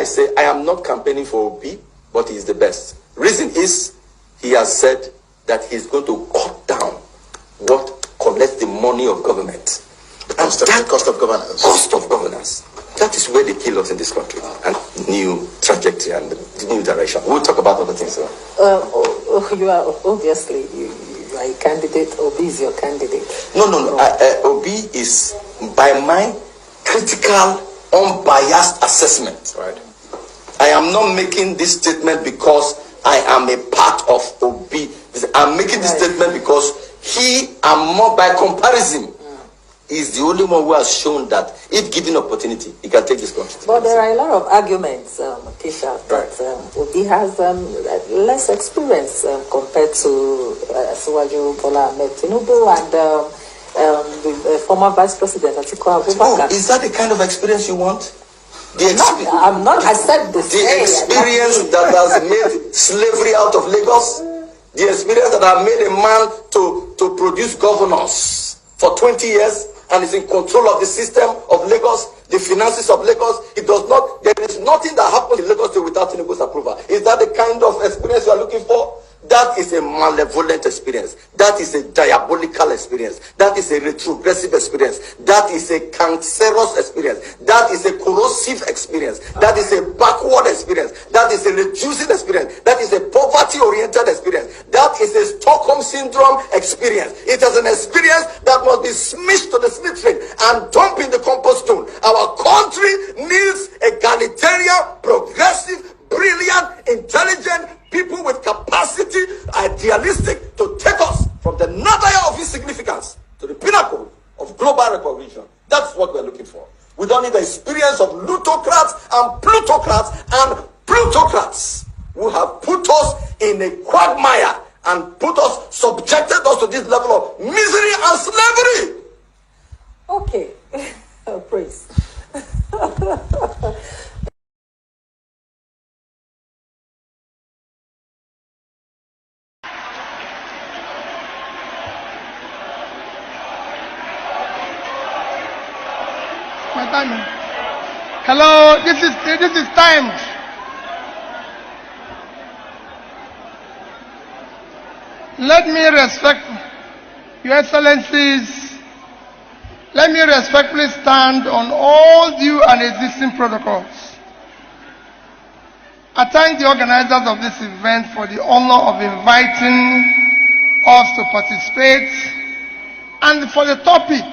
I say I am not campaigning for Obi, but he is the best. Reason is he has said that he's going to cut down what collects the money of government. The cost of governance. Cost of governance. That is where they kill us in this country. And new trajectory and new direction. We'll talk about other things. You are obviously you are a candidate. Obi is your candidate. No. Obi is, by my critical, unbiased assessment. Right. I am not making this statement because I am a part of Obi. I'm making this statement because he, and more by comparison, is the only one who has shown that if given opportunity, he can take this country. But there are a lot of arguments, Keisha, that Obi has less experience compared to Asiwaju Bola Ahmed Tinubu and the former Vice President Atiku Abubakar. Is that the kind of experience you want? I'm not. I said this. The experience that has made slavery out of Lagos, the experience that has made a man to produce governors for 20 years and is in control of the system of Lagos, the finances of Lagos. It does not. There is nothing that happens in Lagos without Tinubu's approval. Is that the kind of experience you are looking for? That is a malevolent experience. That is a diabolical experience. That is a retrogressive experience. That is a cancerous experience. That is a corrosive experience. That is a backward experience. That is a reducing experience. That is a poverty-oriented experience. That is a Stockholm Syndrome experience. It is an experience that must be smashed to the slitrin and dumped in the compost stone. Our country needs egalitarian, progressive, brilliant, intelligent people with capacity, idealistic, to take us from the nadir of insignificance to the pinnacle of global recognition. That's what we're looking for. We don't need the experience of plutocrats and plutocrats who have put us in a quagmire and subjected us to this level of misery and slavery. Okay. Praise. My timing. Hello, this is timed. Let me respect Your Excellencies. Let me respectfully stand on all due and existing protocols. I thank the organizers of this event for the honor of inviting us to participate and for the topic,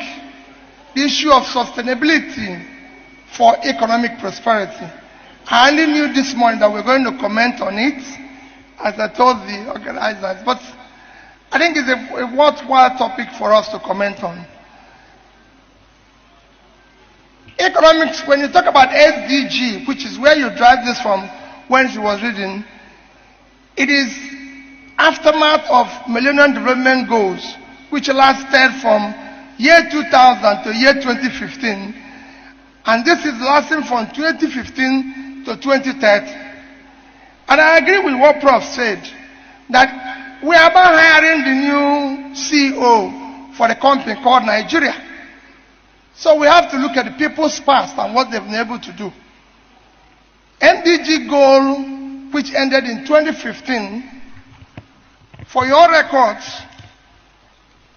the issue of sustainability for economic prosperity. I only knew this morning that we're going to comment on it, as I told the organizers, but I think it's a worthwhile topic for us to comment on. Economics, when you talk about SDG, which is where you drive this from when she was reading, it is aftermath of Millennium Development Goals, which lasted from year 2000 to year 2015, and this is lasting from 2015 to 2030. And I agree with what Prof said, that we are about hiring the new CEO for the company called Nigeria. So we have to look at the people's past and what they've been able to do. MDG goal, which ended in 2015, for your records,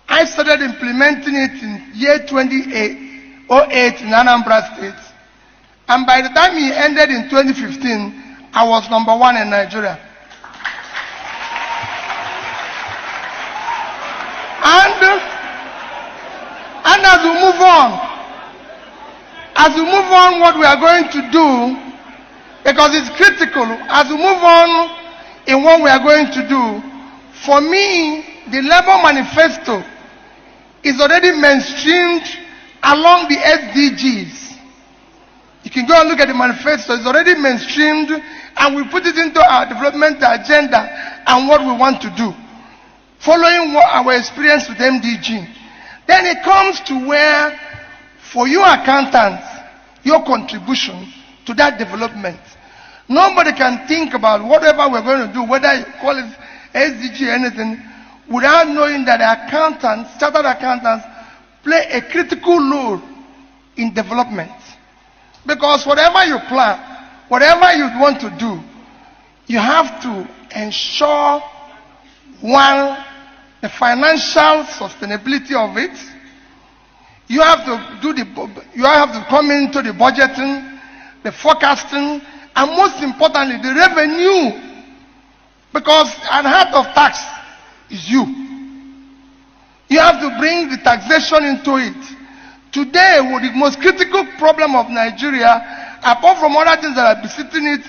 I started implementing it in year 2008 in Anambra State. And by the time it ended in 2015, I was #1 in Nigeria. And as we move on, what we are going to do, because it's critical, as we move on in what we are going to do, for me, the Labour Manifesto is already mainstreamed along the SDGs. You can go and look at the manifesto, it's already mainstreamed, and we put it into our development agenda and what we want to do, following our experience with MDG. Then it comes to where, for you accountants, your contribution to that development. Nobody can think about whatever we're going to do, whether you call it SDG or anything, without knowing that accountants, chartered accountants, play a critical role in development. Because whatever you plan, whatever you want to do, you have to ensure, one, the financial sustainability of it. You have to come into the budgeting, the forecasting, and most importantly, the revenue. Because at the heart of tax is you. You have to bring the taxation into it. Today, with the most critical problem of Nigeria, apart from other things that are besetting it,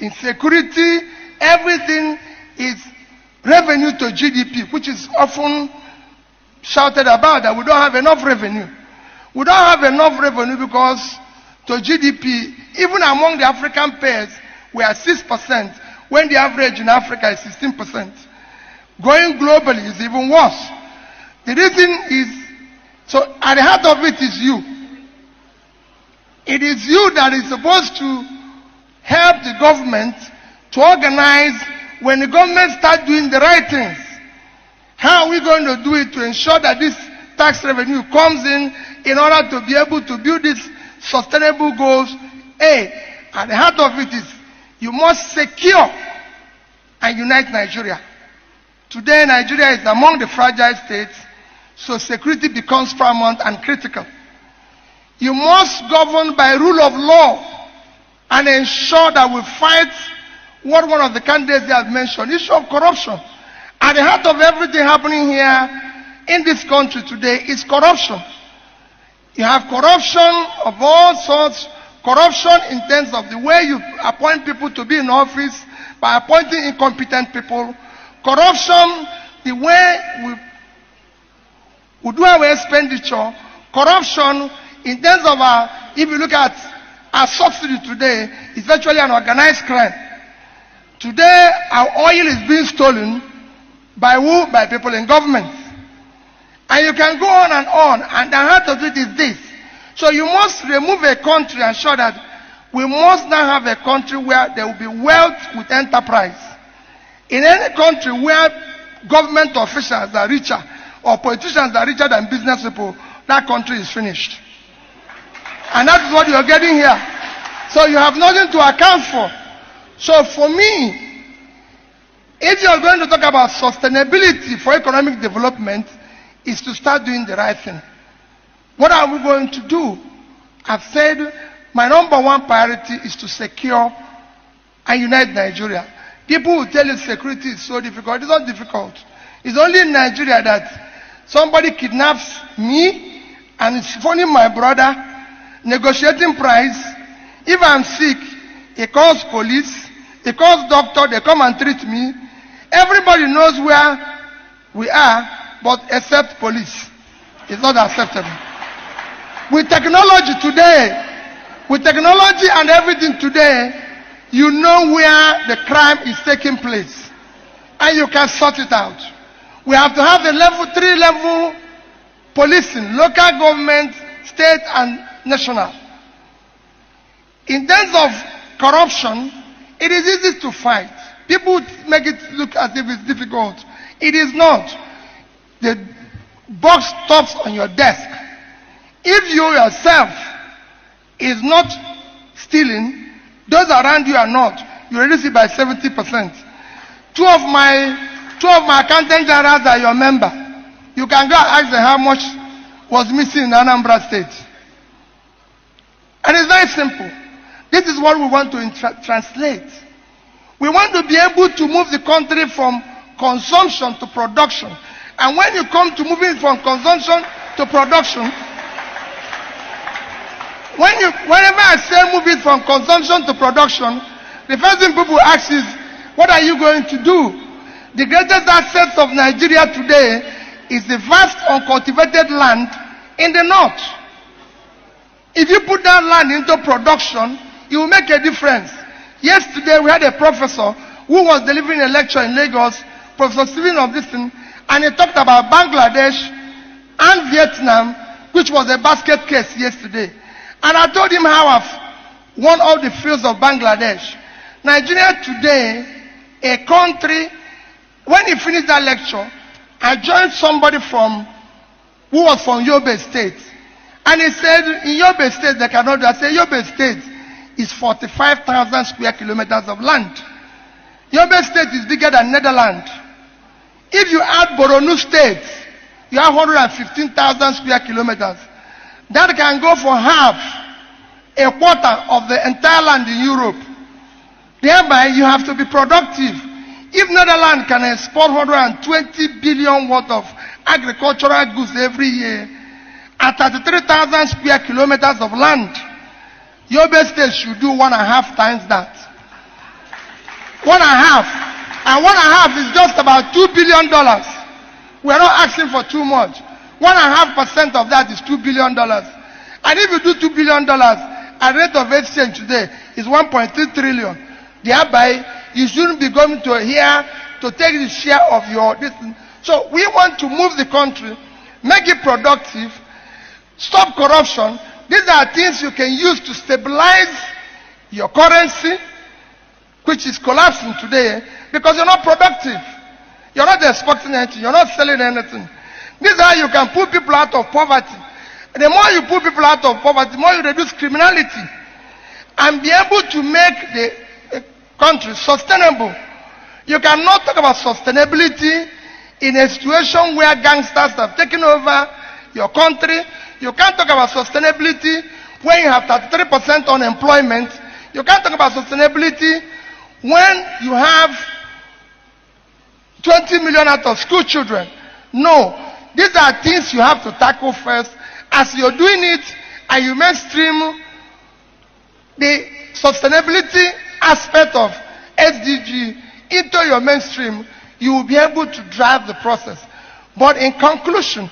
insecurity, everything is revenue to GDP, which is often shouted about that we don't have enough revenue. We don't have enough revenue because to GDP, even among the African pairs, we are 6%, when the average in Africa is 16%. Going globally is even worse. The reason is, so at the heart of it is you. It is you that is supposed to help the government to organize when the government starts doing the right things. How are we going to do it to ensure that this tax revenue comes in order to be able to build these sustainable goals? At the heart of it is you must secure and unite Nigeria. Today, Nigeria is among the fragile states, so security becomes paramount and critical. You must govern by rule of law and ensure that we fight what one of the candidates has mentioned, issue of corruption. At the heart of everything happening here in this country today is corruption. You have corruption of all sorts, corruption in terms of the way you appoint people to be in office, by appointing incompetent people, corruption, the way we do our expenditure, corruption in terms of if you look at our subsidy today, it's virtually an organized crime. Today, our oil is being stolen by who? By people in government. And you can go on, and the heart of it is this. So you must remove a country and show that we must now have a country where there will be wealth with enterprise. In any country where government officials are richer or politicians are richer than business people, that country is finished. And that is what you are getting here. So you have nothing to account for. So for me, if you are going to talk about sustainability for economic development, is to start doing the right thing. What are we going to do? I've said my number one priority is to secure and unite Nigeria. People will tell you security is so difficult. It's not difficult. It's only in Nigeria that somebody kidnaps me and is phoning my brother, negotiating price. If I'm sick, he calls police, he calls doctor, they come and treat me. Everybody knows where we are, but except police. It's not acceptable. With technology today, with technology and everything today, you know where the crime is taking place. And you can sort it out. We have to have a three-level policing, local government, state and national. In terms of corruption, it is easy to fight. People make it look as if it's difficult. It is not. The box stops on your desk. If you yourself is not stealing, those around you are not. You reduce it by 70%. Two of my accountant generals are your member. You can go and ask them how much was missing in Anambra State. And it's very simple. This is what we want to translate. We want to be able to move the country from consumption to production. And when you come to moving from consumption to production, whenever I say move it from consumption to production, the first thing people ask is, what are you going to do? The greatest asset of Nigeria today is the vast uncultivated land in the north. If you put that land into production, it will make a difference. Yesterday we had a professor who was delivering a lecture in Lagos, Professor Stephen of this thing, and he talked about Bangladesh and Vietnam, which was a basket case yesterday. And I told him how I've won all the fields of Bangladesh. Nigeria today, a country, when he finished that lecture, I joined somebody who was from Yobe State. And he said, in Yobe State, they cannot do. I said, Yobe State is 45,000 square kilometers of land. Yobe State is bigger than Netherlands. If you add Borno State, you have 115,000 square kilometers. That can go for half, a quarter of the entire land in Europe. Thereby, you have to be productive. If Netherlands can export 120 billion worth of agricultural goods every year, at 33,000 square kilometers of land, Yobe State should do 1.5 times that. 1.5. And 1.5 is just about $2 billion. We're not asking for too much. 1.5% of that is $2 billion. And if you do $2 billion, at rate of exchange today is 1.3 trillion. Thereby, you shouldn't be going to here to take the share of your distance. So we want to move the country, make it productive, stop corruption. These are things you can use to stabilize your currency, which is collapsing today because you're not productive. You're not exporting anything. You're not selling anything. This is how you can pull people out of poverty. The more you pull people out of poverty, the more you reduce criminality and be able to make the country sustainable. You cannot talk about sustainability in a situation where gangsters have taken over your country. You can't talk about sustainability when you have 33% unemployment. You can't talk about sustainability when you have 20 million out of school children. No, these are things you have to tackle first. As you're doing it and you mainstream the sustainability aspect of SDG into your mainstream, you will be able to drive the process. But in conclusion,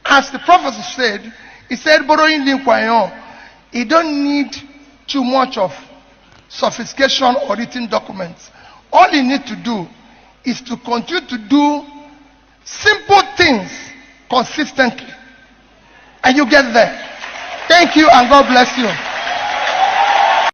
as the professor said, he said, borrowing Linkwayon, you don't need too much of sophistication or written documents. All you need to do is to continue to do simple things consistently. And you get there. Thank you and God bless you.